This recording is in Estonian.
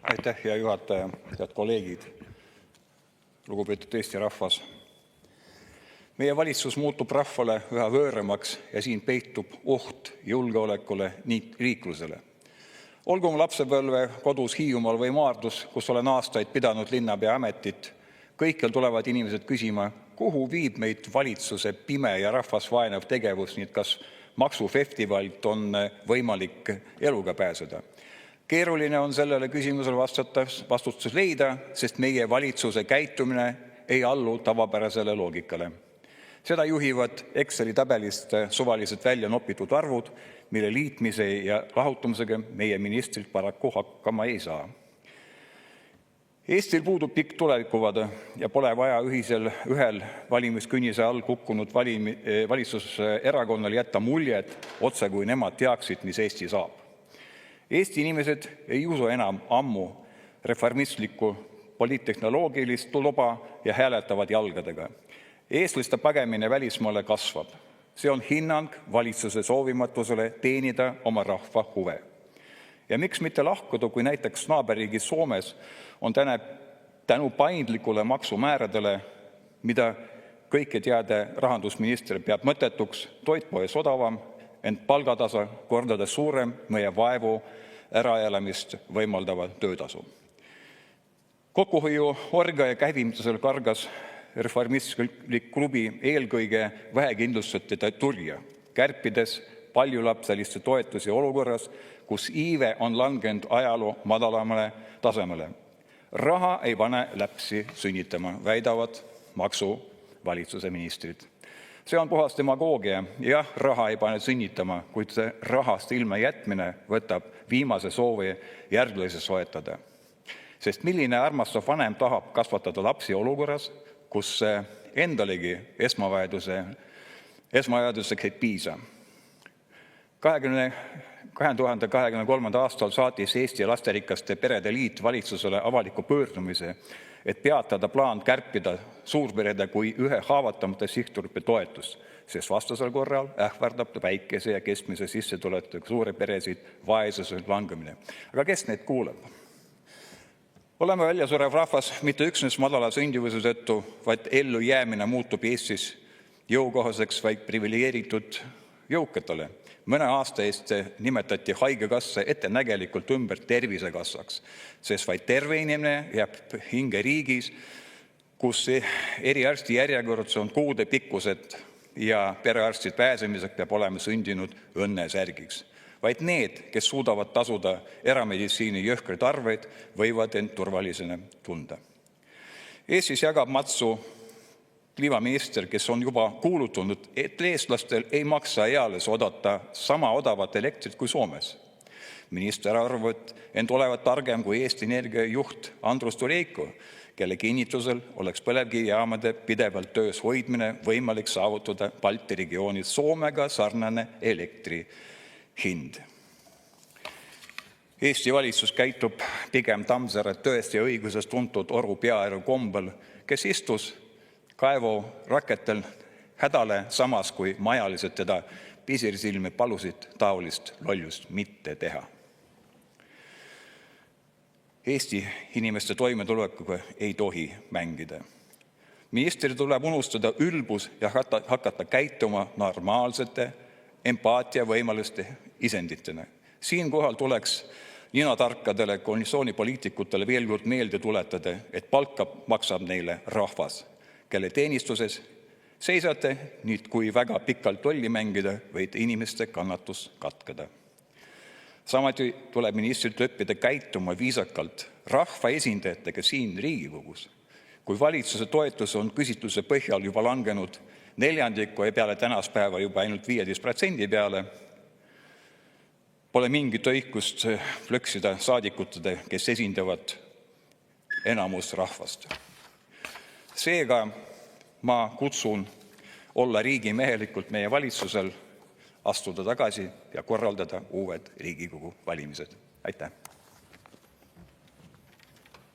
Aitäh, hea juhataja, head kolleegid, lugupeetud Eesti rahvas. Meie valitsus muutub rahvale üha võõramaks ja siin peitub oht julgeolekule ning riiklusele. Olgu mu lapsepõlve kodus Hiiumaal või Maardus, kus olen aastaid pidanud linnapea ametit, kõikjal tulevad inimesed küsima, kuhu viib meid valitsuse pime ja rahvas vaenav tegevus, nii et kas maksufestivalilt on võimalik eluga pääseda. Keeruline on sellele küsimusele vastustus leida, sest meie valitsuse käitumine ei allu tavapärasele loogikale. Seda juhivad Exceli tabelist suvaliselt välja nopitud arvud, mille liitmise ja lahutamisega meie ministrilt paraku hakkama ei saa. Eestil puudub pikk tulevikuvaade ja pole vaja ühel valimiskünnise all kukkunud valitsuserakonnal jätta muljet, otse kui nemad teaksid, mis Eesti saab. Eesti inimesed ei usu enam ammu reformistlikku poliittehnoloogilist loba ja hääletavad jalgadega. Eestlaste pagemine välismaale kasvab. See on hinnang valitsuse soovimatusele teenida oma rahva huve. Ja miks mitte lahkuda, kui näiteks naaberriigis Soomes on tänu paindlikule maksumääradele, mida kõike teada rahandusminister peab mõttetuks, toit poes odavam, ent palgatasa kordades suurem meie vaevu äraelamist võimaldava töötasu. Kokkuhoiu orga ja käivimisel kargas reformistlik klubi eelkõige vähekindlustatute turja, kärpides paljulapseliste toetusi olukorras, kus iive on langenud ajaloo madalamale tasemele. Raha ei pane läpsi sünnitama, väidavad maksuvalitsuse ministrid. See on puhas demagoogia. Jah, raha ei pane sünnitama, kuid see rahast ilma jätmine võtab viimase soovi järglasi soetada. Sest milline armastav vanem tahab kasvatada lapsi olukorras, kus endalegi esmavajaduseks ei piisa. 2023. aastal saatis Eesti Lasterikaste Perede Liit valitsusele avaliku pöördumise, et peatada plaan kärpida suurperede kui ühe haavatavamate sihtgrupi toetust, sest vastasel korral ähvardab väikese ja keskmise sissetulekuga suure peresid vaesuse langemine. Aga kes neid kuuleb? Oleme väljasurev rahvas mitte üksnes madala sündivuse tõttu, vaid ellu jäämine muutub Eestis jõukohaseks vaid privileeritud jõukatele. Mõne aasta eest nimetati haigekassa ettenägelikult ümber tervisekassaks, sest vaid terve inimene jääb hinge riigis, kus eriarsti järjekorrad on kuude pikkused ja perearstid pääsemiseks peab olema sündinud õnnesärgiks. Vaid need, kes suudavad tasuda erameditsiini jõhkraid arveid, võivad end turvalisena tunda. Eestis jagab matsu kliimaminister, kes on juba kuulutanud, et eestlastel ei maksa eales oodata sama odavat elektrit kui Soomes. Minister arvab, ent olevat targem kui Eesti Energia juht Andrus Tureiko, kelle kinnitusel oleks põlevkivijaamade pidevalt töös hoidmine võimalik saavutada Balti regioonis Soomega sarnane elektri hind. Eesti valitsus käitub pigem Tammsaare tõest ja õigusest tuntud Oru Pearu kombel, kes istus kaevu raketel hädale, samas kui majalised teda pisirsilmi palusid taolist lollust mitte teha. Eesti inimeste toimetulekuga ei tohi mängida. Ministril tuleb unustada ülbus ja hakata käituma normaalsete empaatiavõimaluste isenditena. Siinkohal tuleks ninatarkadele koalitsioonipoliitikutele veel kord meelde tuletada, et palka maksab neile rahvas, kelle teenistuses seisate nüüd kui väga pikalt tolli mängida, võid inimeste kannatus katkeda. Samuti tuleb ministrilt õppida käituma viisakalt rahva esindajatega siin Riigikogus. Kui valitsuse toetus on küsitluse põhjal juba langenud neljandiku ja peale tänast päeva juba ainult 15% peale, pole mingit õigust plõksida saadikutele, kes esindavad enamus rahvast. Seega ma kutsun olla riigimehelikult meie valitsusel, astuda tagasi ja korraldada uued Riigikogu valimised. Aitäh!